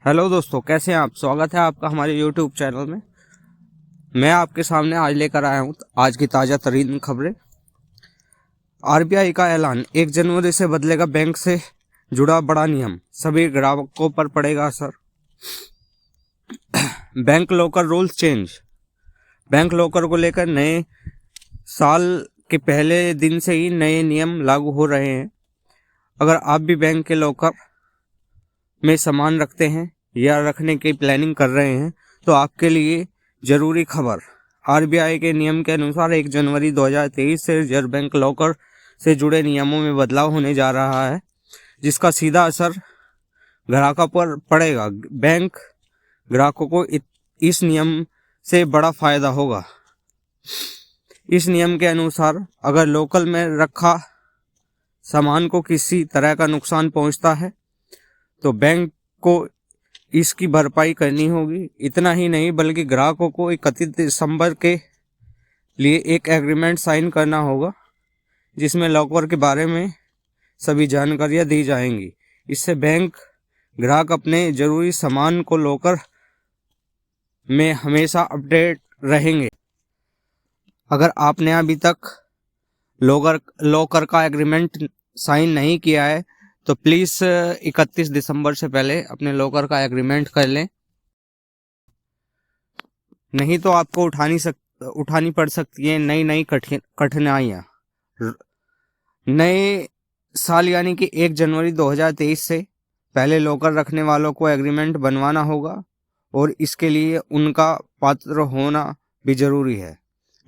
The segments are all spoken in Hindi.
हेलो दोस्तों, कैसे हैं आप। स्वागत है आपका हमारे यूट्यूब चैनल में। मैं आपके सामने आज लेकर आया हूं आज की ताज़ा तरीन खबरें। आरबीआई का ऐलान, 1 जनवरी से बदलेगा बैंक से जुड़ा बड़ा नियम, सभी ग्राहकों पर पड़ेगा असर। Bank locker rules change. Bank locker को लेकर नए साल के पहले दिन से ही नए नियम लागू हो रहे हैं। अगर आप भी बैंक के लॉकर में सामान रखते हैं या रखने की प्लानिंग कर रहे हैं तो आपके लिए जरूरी खबर। आरबीआई के नियम के अनुसार 1 जनवरी 2023 से रिजर्व बैंक लॉकर से जुड़े नियमों में बदलाव होने जा रहा है, जिसका सीधा असर ग्राहकों पर पड़ेगा। बैंक ग्राहकों को इस नियम से बड़ा फायदा होगा। इस नियम के अनुसार अगर लोकल में रखा सामान को किसी तरह का नुकसान पहुंचता है तो बैंक को इसकी भरपाई करनी होगी। इतना ही नहीं बल्कि ग्राहकों को 31 दिसंबर के लिए एक एग्रीमेंट साइन करना होगा, जिसमें लॉकर के बारे में सभी जानकारियां दी जाएंगी। इससे बैंक ग्राहक अपने जरूरी सामान को लॉकर में हमेशा अपडेट रहेंगे। अगर आपने अभी तक लॉकर का एग्रीमेंट साइन नहीं किया है तो प्लीज़ 31 दिसंबर से पहले अपने लॉकर का एग्रीमेंट कर लें, नहीं तो आपको उठानी पड़ सकती है नई कठिनाइयाँ। नए साल यानी कि 1 जनवरी 2023 से पहले लॉकर रखने वालों को एग्रीमेंट बनवाना होगा और इसके लिए उनका पात्र होना भी ज़रूरी है।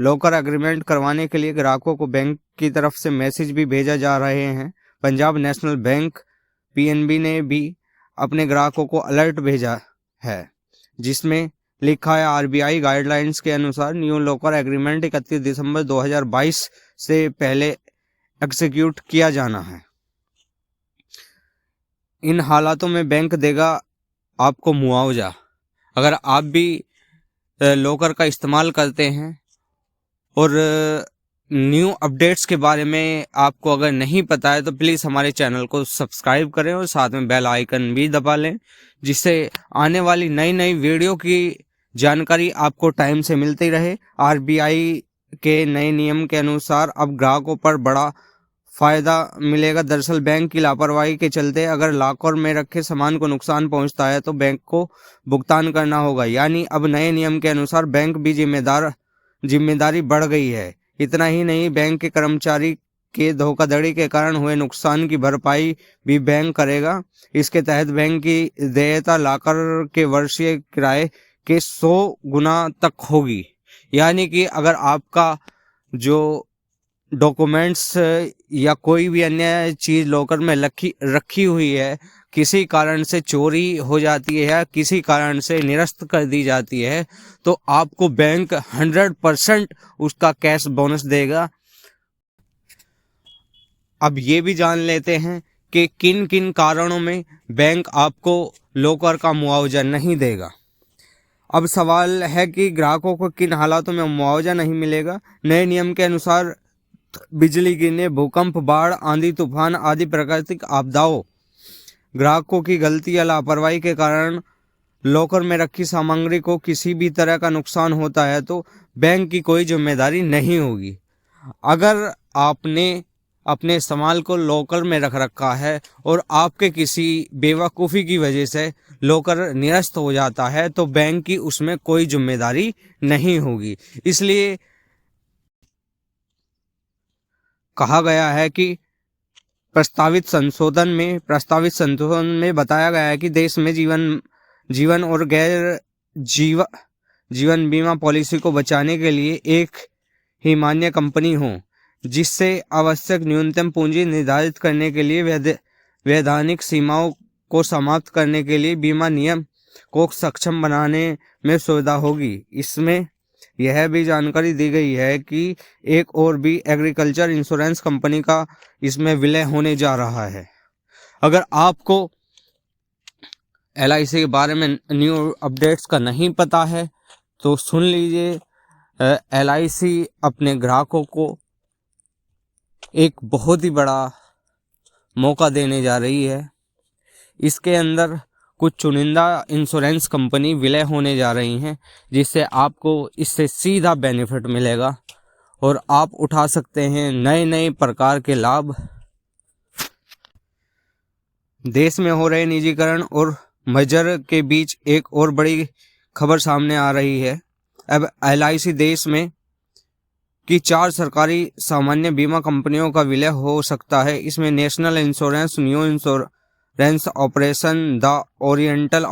लॉकर एग्रीमेंट करवाने के लिए ग्राहकों को बैंक की तरफ से मैसेज भी भेजा जा रहे हैं। पंजाब नेशनल बैंक पीएनबी ने भी अपने ग्राहकों को अलर्ट भेजा है, जिसमें लिखा है आरबीआई गाइडलाइंस के अनुसार न्यू लॉकर एग्रीमेंट 31 दिसंबर 2022 से पहले एग्जीक्यूट किया जाना है। इन हालातों में बैंक देगा आपको मुआवजा। अगर आप भी लॉकर का इस्तेमाल करते हैं और न्यू अपडेट्स के बारे में आपको अगर नहीं पता है तो प्लीज़ हमारे चैनल को सब्सक्राइब करें और साथ में बेल आइकन भी दबा लें, जिससे आने वाली नई वीडियो की जानकारी आपको टाइम से मिलती रहे। आरबीआई के नए नियम के अनुसार अब ग्राहकों पर बड़ा फ़ायदा मिलेगा। दरअसल बैंक की लापरवाही के चलते अगर लॉकर में रखे सामान को नुकसान पहुंचता है तो बैंक को भुगतान करना होगा। यानी अब नए नियम के अनुसार बैंक भी जिम्मेदारी बढ़ गई है। इतना ही नहीं, बैंक के कर्मचारी के धोखाधड़ी के कारण हुए नुकसान की भरपाई भी बैंक करेगा। इसके तहत बैंक की देयता लॉकर के वर्षीय किराए के 100 गुना तक होगी। यानी कि अगर आपका जो डॉक्यूमेंट्स या कोई भी अन्य चीज़ लॉकर में रखी हुई है, किसी कारण से चोरी हो जाती है या किसी कारण से निरस्त कर दी जाती है तो आपको बैंक 100% उसका कैश बोनस देगा। अब ये भी जान लेते हैं कि किन किन कारणों में बैंक आपको लॉकर का मुआवजा नहीं देगा। अब सवाल है कि ग्राहकों को किन हालातों में मुआवजा नहीं मिलेगा। नए नियम के अनुसार बिजली गिरने, भूकंप, बाढ़, आंधी तूफान आदि प्राकृतिक आपदाओं, ग्राहकों की गलती या लापरवाही के कारण लॉकर में रखी सामग्री को किसी भी तरह का नुकसान होता है तो बैंक की कोई जिम्मेदारी नहीं होगी। अगर आपने अपने सामान को लॉकर में रख रखा है और आपके किसी बेवकूफ़ी की वजह से लॉकर निरस्त हो जाता है तो बैंक की उसमें कोई जिम्मेदारी नहीं होगी। इसलिए कहा गया है कि प्रस्तावित संशोधन में बताया गया है कि देश में जीवन और गैर जीवन बीमा पॉलिसी को बचाने के लिए एक ही मान्य कंपनी हो, जिससे आवश्यक न्यूनतम पूंजी निर्धारित करने के लिए वैधानिक सीमाओं को समाप्त करने के लिए बीमा नियम को सक्षम बनाने में सुविधा होगी। इसमें यह भी जानकारी दी गई है कि एक और भी एग्रीकल्चर इंश्योरेंस कंपनी का इसमें विलय होने जा रहा है। अगर आपको एलआईसी के बारे में न्यू अपडेट्स का नहीं पता है तो सुन लीजिए। एलआईसी अपने ग्राहकों को एक बहुत ही बड़ा मौका देने जा रही है। इसके अंदर कुछ चुनिंदा इंश्योरेंस कंपनी विलय होने जा रही हैं, जिससे आपको इससे सीधा बेनिफिट मिलेगा और आप उठा सकते हैं नए नए प्रकार के लाभ। देश में हो रहे निजीकरण और मर्जर के बीच एक और बड़ी खबर सामने आ रही है। अब LIC देश में की 4 सरकारी सामान्य बीमा कंपनियों का विलय हो सकता है। इसमें national insurance, new insurance operation, the oriental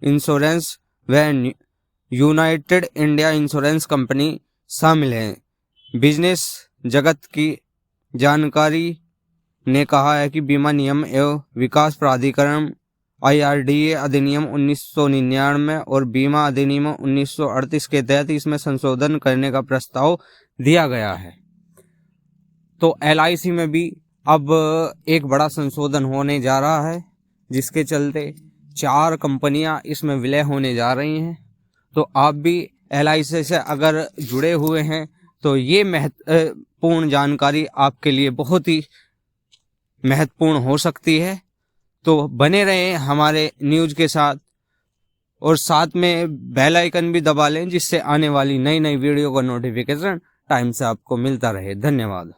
insurance व यूनाइटेड इंडिया इंश्योरेंस कंपनी शामिल हैं। बिजनेस जगत की जानकारी ने कहा है कि बीमा नियम एवं विकास प्राधिकरण IRDA अधिनियम 1999 और बीमा अधिनियम 1938 के तहत इसमें संशोधन करने का प्रस्ताव दिया गया है। तो LIC में भी अब एक बड़ा संशोधन होने जा रहा है, जिसके चलते 4 कंपनियां इसमें विलय होने जा रही हैं। तो आप भी LIC से अगर जुड़े हुए हैं तो ये महत्वपूर्ण जानकारी आपके लिए बहुत ही महत्वपूर्ण हो सकती है। तो बने रहें हमारे न्यूज़ के साथ और साथ में बेल आइकन भी दबा लें, जिससे आने वाली नई नई वीडियो का नोटिफिकेशन टाइम से आपको मिलता रहे। धन्यवाद।